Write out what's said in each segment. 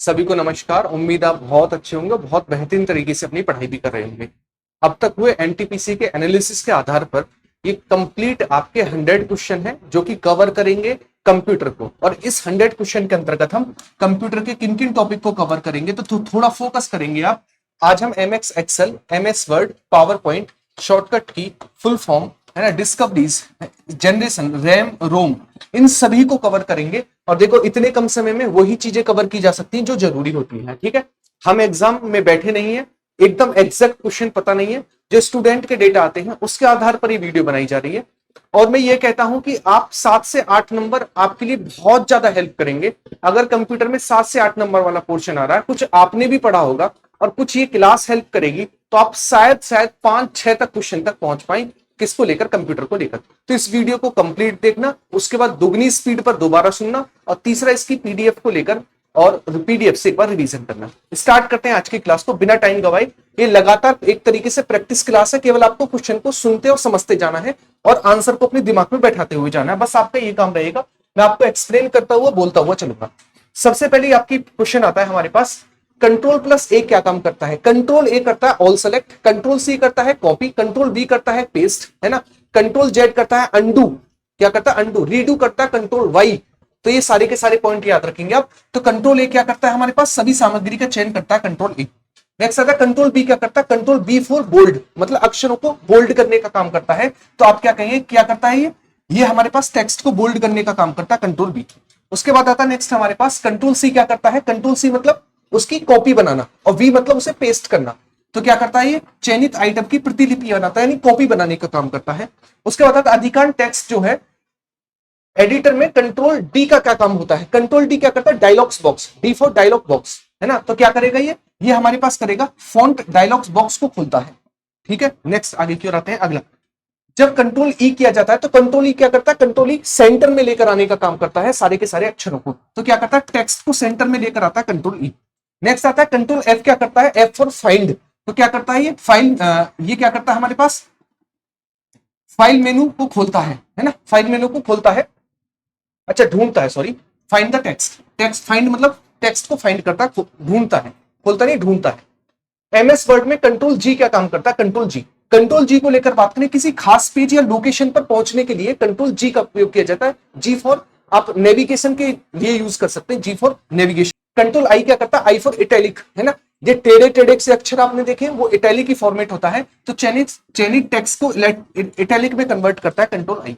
सभी को नमस्कार। उम्मीद आप बहुत अच्छे होंगे, बहुत बेहतरीन तरीके से अपनी पढ़ाई भी कर रहे होंगे। अब तक हुए एनटीपीसी के एनालिसिस के आधार पर ये कंप्लीट आपके 100 क्वेश्चन है जो कि कवर करेंगे कंप्यूटर को। और इस 100 क्वेश्चन के अंतर्गत हम कंप्यूटर के किन किन टॉपिक को कवर करेंगे तो थोड़ा फोकस करेंगे आप। आज हम MX Excel, MS Word, PowerPoint, shortcut की, फुल फॉर्म है ना, डिस्कवरीज, जनरेशन, रैम, रोम, इन सभी को कवर करेंगे। और देखो इतने कम समय में वही चीजें कवर की जा सकती हैं जो जरूरी होती हैं। ठीक है, हम एग्जाम में बैठे नहीं है, एकदम एग्जैक्ट क्वेश्चन पता नहीं है, जो स्टूडेंट के डेटा आते हैं उसके आधार पर ये वीडियो बनाई जा रही है। और मैं ये कहता हूं कि आप 7 से 8 नंबर आपके लिए बहुत ज्यादा हेल्प करेंगे। अगर कंप्यूटर में 7 से 8 नंबर वाला पोर्शन आ रहा है, कुछ आपने भी पढ़ा होगा और कुछ ये क्लास हेल्प करेगी, तो आप शायद 5-6 तक क्वेश्चन तक पहुंच पाए। किसको लेकर? कंप्यूटर को लेकर। तो इस वीडियो को कंप्लीट देखना, उसके बाद दुगनी स्पीड पर दोबारा सुनना, और तीसरा इसकी पीडीएफ को लेकर और पीडीएफ से एक बार रिवीजन करना। स्टार्ट करते हैं आज की क्लास को बिना टाइम गवाए। ये लगातार एक तरीके से प्रैक्टिस क्लास है, केवल आपको क्वेश्चन को सुनते और समझते जाना है और आंसर को अपने दिमाग में बैठाते हुए जाना है। बस आपका ये काम रहेगा। मैं आपको एक्सप्लेन करता हुआ बोलता हुआ चलूंगा। सबसे पहले आपकी क्वेश्चन आता है हमारे पास, कंट्रोल प्लस ए क्या काम करता है? कंट्रोल ए करता है ऑल सेलेक्ट, कंट्रोल सी करता है कॉपी, कंट्रोल बी करता है पेस्ट, है ना, कंट्रोल जेड करता है अंडू, क्या करता है? अंडू, रीडू करता है कंट्रोल वाई। तो ये सारे के सारे पॉइंट याद रखेंगे आप। तो कंट्रोल ए क्या करता है हमारे पास? सभी सामग्री का चयन करता है, कंट्रोल ए। नेक्स्ट आता है कंट्रोल बी क्या करता है? कंट्रोल बी फॉर बोल्ड, मतलब अक्षरों को बोल्ड करने का काम करता है। तो आप क्या कहेंगे, क्या करता है ये हमारे पास टेक्स्ट को बोल्ड करने का काम करता है, कंट्रोल बी। उसके बाद आता है नेक्स्ट हमारे पास कंट्रोल सी क्या करता है? कंट्रोल सी मतलब उसकी कॉपी बनाना, और वी मतलब उसे पेस्ट करना। तो क्या करता है ये? चयनित आइटम की प्रतिलिपि बनाता है, यानी कॉपी बनाने का काम करता है। उसके बाद आता है अधिकांश टेक्स्ट जो है एडिटर में कंट्रोल डी का क्या काम होता है? कंट्रोल डी क्या करता है? Dialogs box, D for dialog box, है ना। तो क्या करेगा ये हमारे पास करेगा फॉन्ट डायलॉग्स बॉक्स को खोलता है। ठीक है, नेक्स्ट आगे की ओर आते हैं। अगला, जब कंट्रोल ई किया जाता है तो कंट्रोल ई क्या करता है? कंट्रोल ई सेंटर में लेकर आने का काम करता है सारे के सारे अक्षरों को। तो क्या करता है? टेक्स्ट को सेंटर में लेकर आता है कंट्रोल ई। नेक्स्ट आता है कंट्रोल एफ क्या करता है? F for find. तो क्या करता है ये? ये क्या करता है हमारे पास? फाइल मेनू को खोलता है ना, फाइल मेनू को खोलता है, अच्छा ढूंढता है, sorry, find the text. Text find मतलब टेक्स्ट को फाइंड करता है, ढूंढता है, खोलता नहीं, ढूंढता है। एमएस वर्ड में कंट्रोल जी क्या काम करता है? कंट्रोल जी, कंट्रोल जी को लेकर बात करें, किसी खास पेज या लोकेशन पर पहुंचने के लिए कंट्रोल जी का उपयोग किया जाता है। जी फॉर आप नेविगेशन के लिए यूज कर सकते हैं, जी फॉर नेविगेशन। कंट्रोल आई क्या करता है? आई फॉर इटैलिक, है ना। ये टेढ़े टेढ़े से अक्षर आपने देखे, वो इटैलिक की फॉर्मेट होता है। तो चयनित टेक्स्ट को इटैलिक में कन्वर्ट करता है कंट्रोल आई।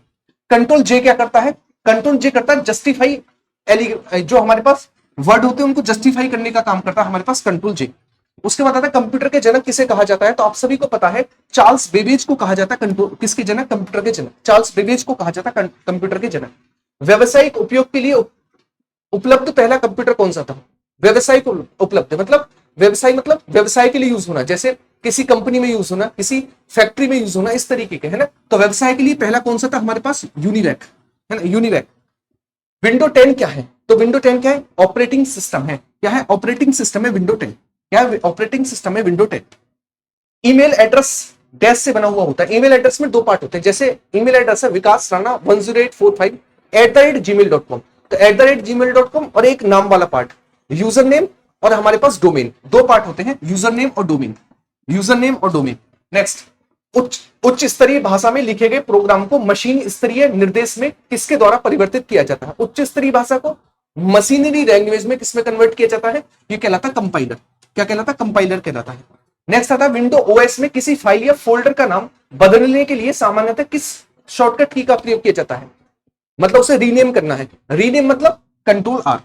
कंट्रोल जे क्या करता है? कंट्रोल जे करता है जस्टिफाई, जो हमारे पास वर्ड होते हैं उनको जस्टिफाई करने का काम करता है हमारे पास कंट्रोल जे। उसके बाद आता है कंप्यूटर के जनक किसे कहा जाता है? तो आप सभी को पता है, चार्ल्स बेबेज को कहा जाता है। कंट्रोल किसके जनक? कंप्यूटर के जनक, चार्ल्स बेबेज को कहा जाता है कंप्यूटर के जनक। व्यवसायिक उपयोग के लिए उपलब्ध पहला कंप्यूटर कौन सा था? व्यवसायिक उपलब्ध मतलब व्यवसाय, मतलब व्यवसाय के लिए यूज होना, जैसे किसी कंपनी में यूज होना, किसी फैक्ट्री में यूज होना, इस तरीके के, है ना। तो व्यवसाय के लिए पहला कौन सा था हमारे पास? यूनिवैक, है ना, यूनिवैक। विंडो 10 क्या है? तो विंडो 10 क्या है? ऑपरेटिंग सिस्टम है। क्या है? ऑपरेटिंग सिस्टम है विंडो 10। क्या है? ऑपरेटिंग सिस्टम है विंडो 10। ईमेल एड्रेस डैश से बना हुआ होता है। ईमेल एड्रेस में दो पार्ट होते हैं, जैसे ईमेल एड्रेस है विकास राणा 10845@gmail.com। तो @gmail.com और एक नाम वाला पार्ट यूजर नेम, और हमारे पास डोमेन, दो पार्ट होते हैं, यूजर नेम और डोमेन, यूजर नेम और डोमेन। नेक्स्ट, उच्च स्तरीय भाषा में लिखे गए प्रोग्राम को मशीन स्तरीय निर्देश में किसके द्वारा परिवर्तित किया जाता है? उच्च स्तरीय भाषा को मशीनरी लैंग्वेज में किसमें कन्वर्ट किया जाता है? ये कहलाता है कंपाइलर। क्या कहलाता है? कंपाइलर कहलाता है। नेक्स्ट आता है विंडो ओएस में किसी फाइल या फोल्डर का नाम बदलने के लिए सामान्यतः किस शॉर्टकट की का प्रयोग किया जाता है? मतलब उसे रीनेम करना है। रीनेम मतलब कंट्रोल आर,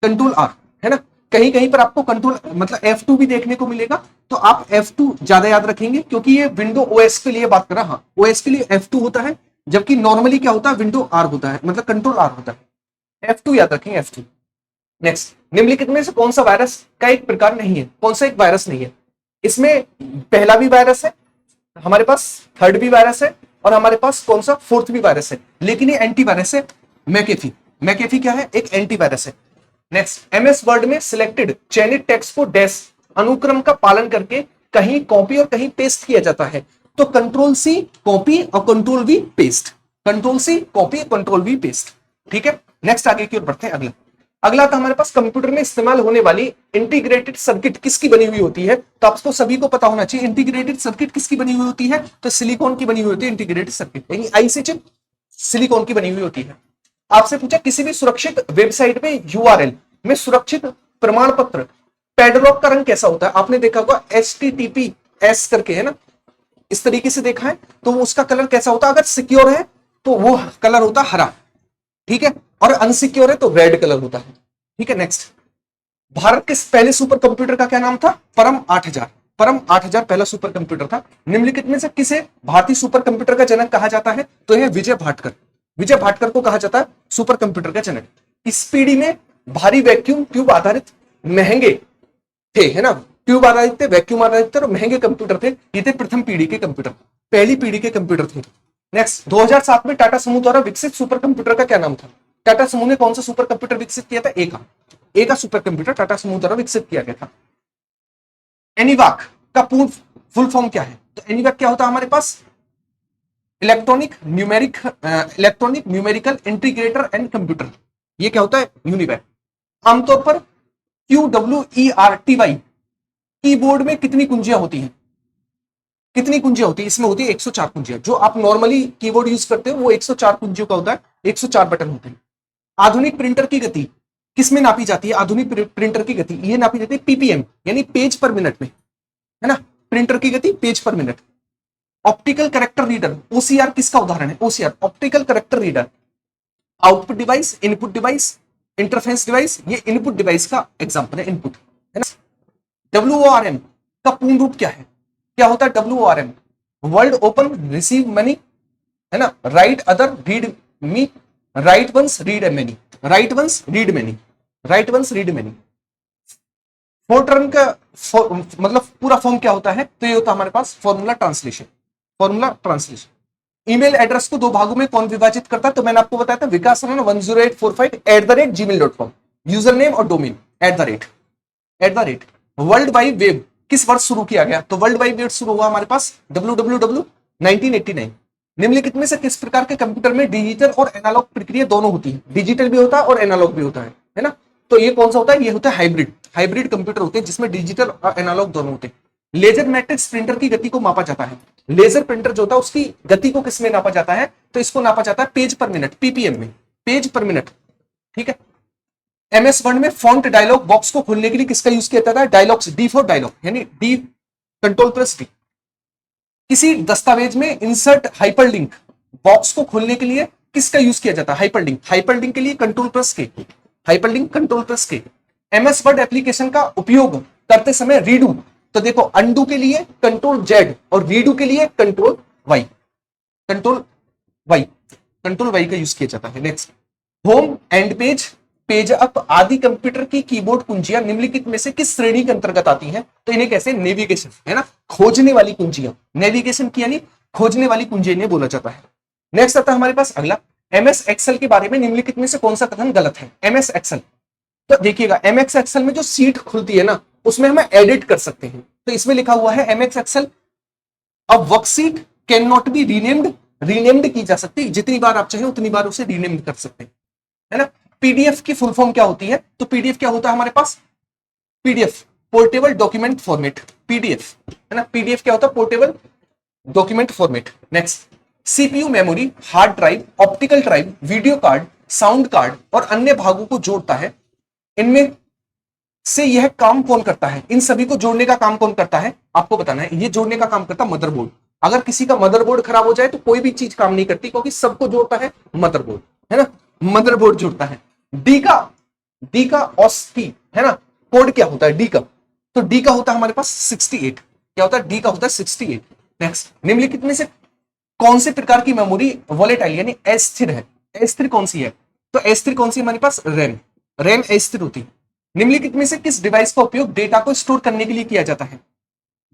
कंट्रोल आर, है ना। कहीं कहीं पर आपको कंट्रोल मतलब F2 भी देखने को मिलेगा, तो आप F2 ज्यादा याद रखेंगे, क्योंकि ये विंडो ओएस के लिए बात कर रहा है। हाँ, ओएस के लिए F2 होता है, जबकि नॉर्मली क्या होता है? विंडो आर होता है, मतलब कंट्रोल आर होता है। F2 याद रखेंगे, F2। नेक्स्ट, निम्नलिखित में से कौन सा वायरस का एक प्रकार नहीं है? कौन सा एक वायरस नहीं है? इसमें पहला भी वायरस है, हमारे पास थर्ड भी वायरस है, और हमारे पास कौन सा? फोर्थ भी वायरस है, लेकिन ये एंटीवायरस है। मैकेफी, मैकेफी क्या है? एक एंटीवायरस है। नेक्स्ट, एमएस वर्ड में सिलेक्टेड चयनित टेक्स्ट को डैश अनुक्रम का पालन करके कहीं कॉपी और कहीं पेस्ट किया जाता है। तो कंट्रोल सी कॉपी और control V paste, control C copy, control V paste. ठीक है, नेक्स्ट आगे की ओर बढ़ते हैं। अगला अगला था हमारे पास कंप्यूटर में इस्तेमाल होने वाली इंटीग्रेटेड सर्किट किसकी बनी हुई होती है। तो आपको सभी को पता होना चाहिए इंटीग्रेटेड सर्किट किसकी बनी हुई होती है। तो सिलिकॉन की बनी हुई होती है इंटीग्रेटेड सर्किट, यानी आईसी चिप सिलिकॉन की बनी हुई होती है। आपसे पूछा किसी भी सुरक्षित वेबसाइट में यूआरएल में सुरक्षित प्रमाण पत्र पैडलॉक का रंग कैसा होता है। आपने देखा होगा HTTPS करके है ना, इस तरीके से देखा है, तो उसका कलर कैसा होता है। अगर सिक्योर है तो वो कलर होता है हरा, ठीक है, और अनसिक्योर है तो रेड कलर होता है, ठीक है। नेक्स्ट, भारत के पहले सुपर कंप्यूटर का क्या नाम था। परम 8000। परम 8000 पहला सुपर कंप्यूटर था। निम्नलिखित में से किसे भारतीय सुपर कंप्यूटर का जनक कहा जाता है। तो यह विजय भाटकर। विजय भाटकर को कहा जाता है सुपर कंप्यूटर का जनक। इस पीढ़ी में भारी वैक्यूम ट्यूब आधारित महंगे थे, है ना, ट्यूब आधारित थे, वैक्यूम आधारित थे और महंगे कंप्यूटर थे। ये थे प्रथम पीढ़ी के कंप्यूटर, पहली पीढ़ी के कंप्यूटर थे। नेक्स्ट, 2007 में टाटा समूह द्वारा विकसित सुपर कंप्यूटर का क्या नाम था। टाटा समूह ने कौन सा सुपर कंप्यूटर विकसित किया था। ए का सुपर कंप्यूटर टाटा समूह द्वारा विकसित किया गया था। एनीवाक का पूर्ण फुल फॉर्म क्या है। तो एनीवाक क्या होता है हमारे पास, electronic numerical integrator and computer. ये क्या होता है, यूनिवैक। आमतौर पर QWERTY कीबोर्ड में कितनी कुंजियां होती हैं। कितनी कुंजियां होती है, इसमें होती है 104 कुंजियां। जो आप नॉर्मली कीबोर्ड यूज करते हो वो 104 कुंजियों का होता है, 104 बटन होते हैं। आधुनिक प्रिंटर की गति किसमें नापी जाती है। आधुनिक प्रिंटर की गति ये नापी जाती है PPM यानी पेज पर मिनट में, है ना, प्रिंटर की गति पेज पर minute. Optical character reader OCR किसका उदाहरण है। OCR optical character reader, output device, input device, interface device, ये इनपुट डिवाइस का एग्जांपल है, इनपुट, है ना। WORM का पूर्ण रूप क्या है। क्या होता है WORM, world open receive money, है ना, write other read me, write once read many, write once read many, write once read many. Fortran का मतलब पूरा फॉर्म क्या होता है। तो ये होता है हमारे पास formula translation, formula translation. Email address को दो भागों में कौन विभाजित करता है। तो मैंने आपको बताया था vikas10845@gmail.com, यूजर नेम और डोमेन @ वर्ल्ड वाइड वेब किस वर्ष शुरू किया गया। तो वर्ल्ड वाइड वेब शुरू हुआ हमारे पास WWW 1989। निम्नलिखित में से किस प्रकार के कंप्यूटर में डिजिटल और एनालॉग प्रक्रिया दोनों होती है। डिजिटल भी होता है और एनालॉग भी होता है ना। तो ये कौन सा होता है, ये होता है हाइब्रिड कंप्यूटर होते हैं जिसमें डिजिटल और एनालॉग दोनों होते हैं। लेजर मैट्रिक्स प्रिंटर की गति को मापा जाता है। लेजर प्रिंटर जो होता है उसकी गति को किसमें नापा जाता है। तो इसको नापा जाता है पेज पर मिनट, PPM में, पेज पर मिनट, ठीक है। MS वर्ड में फॉन्ट डायलॉग बॉक्स को खोलने के लिए किसका यूज किया जाता है। डायलॉग्स, D फॉर डायलॉग, यानी D Ctrl+D। किसी दस्तावेज में इंसर्ट हाइपरलिंक बॉक्स को खोलने के लिए किसका यूज किया जाता है। हाइपरलिंक के लिए Ctrl+K, hyperlink Ctrl+K। MS word application का उपयोग करते समय रीडू, तो देखो अंडू के लिए Ctrl+Z और रीडू के लिए Ctrl+Y का यूज किया जाता है। Next, home and page up आदि कंप्यूटर की कीबोर्ड कुंजियां निम्नलिखित में से किस श्रेणी के अंतर्गत आती हैं। तो इन्हें कैसे, नेविगेशन, है ना, खोजने वाली कुंजियां, नेविगेशन की यानी खोजने वाली कुंजियां इन्हें बोला जाता है। नेक्स्ट आता है हमारे पास अगला, MS एक्सेल के बारे में निम्नलिखित में से कौन सा कथन गलत है। MS एक्सेल, तो देखिएगा MS एक्सेल में जो सीट खुलती है ना उसमें हम एडिट कर सकते हैं। तो इसमें लिखा हुआ है MS Excel a worksheet can not be renamed की जा सकती, जितनी बार आप चाहें उतनी बार उसे रीनेम कर सकते हैं, है ना। PDF की फुल फॉर्म क्या होती है। तो PDF क्या होता है हमारे पास, PDF portable document format, PDF, है ना। PDF क्या होता है, portable document format. Next, CPU memory, hard drive, optical drive, video card, sound card और अन्य भागों को जोड़ता है। इनमें से यह काम कौन करता है, इन सभी को जोड़ने का काम कौन करता है, आपको बताना है। ये जोड़ने का काम करता है मदरबोर्ड। अगर किसी का मदरबोर्ड खराब हो जाए तो कोई भी चीज काम नहीं करती, क्योंकि सबको जोड़ता है मदरबोर्ड, है ना, मदरबोर्ड जोड़ता है। डी का ऑस्की, है ना, कोड क्या होता है डी का। तो डी का होता है हमारे पास 68। क्या होता है, डी का होता है 68। नेक्स्ट, निम्नलिखित में से कौन से प्रकार की मेमोरी वोलेटाइल यानी अस्थिर है। अस्थिर कौन सी है, तो अस्थिर कौन सी हमारे पास, रैम अस्थिर होती है। निम्नलिखित में से किस डिवाइस का उपयोग डेटा को स्टोर करने के लिए किया जाता है।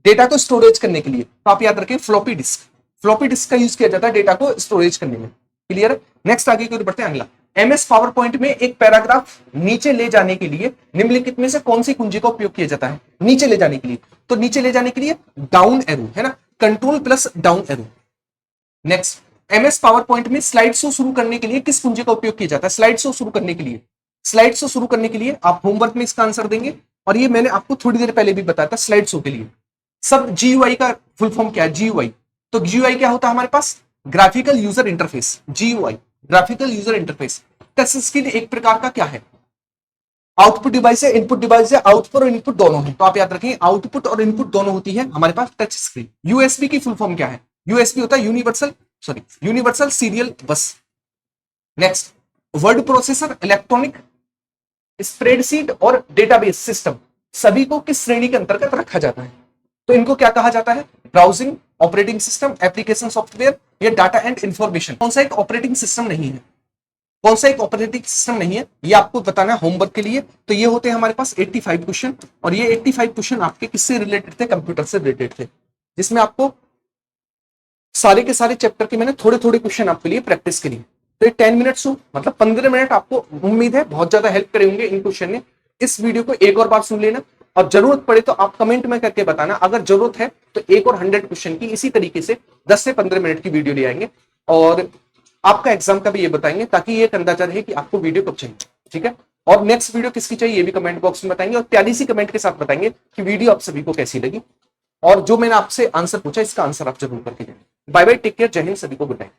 डेटा को स्टोरेज करने के लिए, तो आप याद रखें फ्लॉपी डिस्क का यूज किया जाता है डेटा को स्टोरेज करने में। क्लियर। नेक्स्ट आगे की ओर बढ़ते हैं अगला, MS पावर पॉइंट में एक पैराग्राफ नीचे ले जाने के लिए निम्नलिखित में से कौन सी कुंजी का उपयोग किया जाता है। नीचे ले जाने के लिए, तो नीचे ले जाने के लिए डाउन एरो, है ना, Ctrl+डाउन arrow. Next, MS PowerPoint में स्लाइड शो शुरू करने के लिए किस कुंजी का उपयोग किया जाता है? स्लाइड शो शुरू करने के लिए, स्लाइड शो शुरू करने के लिए आप होमवर्क में इसका आंसर देंगे, और ये मैंने आपको थोड़ी देर पहले भी बताया था स्लाइड शो के लिए। सब जीयूआई का फुल फॉर्म क्या है? जीयूआई। तो जीयूआई क्या होता है हमारे पास? Graphical user interface. GUI graphical user interface. Touch screen एक प्रकार का क्या है? आउटपुट डिवाइस है, इनपुट डिवाइस है, आउटपुट और इनपुट दोनों है। तो आप याद रखें आउटपुट और इनपुट दोनों होती है हमारे पास टच स्क्रीन। यूएसबी की फुल फॉर्म क्या है? यूएसबी होता है यूनिवर्सल सीरियल बस। Next, word processor, electronic spreadsheet और डेटाबेस सिस्टम सभी को किस श्रेणी के अंतर्गत रखा जाता है? तो इनको क्या कहा जाता है? Browsing, operating system, application software या डाटा एंड इंफॉर्मेशन। कौन सा एक ऑपरेटिंग सिस्टम नहीं है? कौन सा एक ऑपरेटिंग सिस्टम नहीं है, ये आपको बताना है होमवर्क के लिए। तो ये होते हैं हमारे पास 85 क्वेश्चन, और ये 85 क्वेश्चन आपके किससे रिलेटेड थे? कंप्यूटर से रिलेटेड थे, जिसमें आपको सारे के सारे चैप्टर के मैंने थोड़े थोड़े क्वेश्चन आपके लिए प्रैक्टिस के लिए। तो ये 10 मिनट्स हो, मतलब 15 मिनट आपको उम्मीद है बहुत ज्यादा हेल्प करेंगे इन क्वेश्चन ने। इस वीडियो को एक और बार सुन लेना, और जरूरत पड़े तो आप कमेंट में करके बताना। अगर जरूरत है तो एक और 100 क्वेश्चन की इसी तरीके से 10 से 15 मिनट की वीडियो ले आएंगे, और आपका एग्जाम का भी ये बताएंगे, ताकि ये एक अंदाजा रहे कि आपको वीडियो कब चाहिए। ठीक है, और नेक्स्ट वीडियो किसकी चाहिए ये भी कमेंट बॉक्स में बताएंगे, और प्यारी सी कमेंट के साथ बताएंगे कि वीडियो आप सभी को कैसी लगी, और जो मैंने आपसे आंसर पूछा इसका आंसर आप जरूर करके देंगे। बाय बाय, टेक केयर, जय हिंद, सभी को गुड नाइट।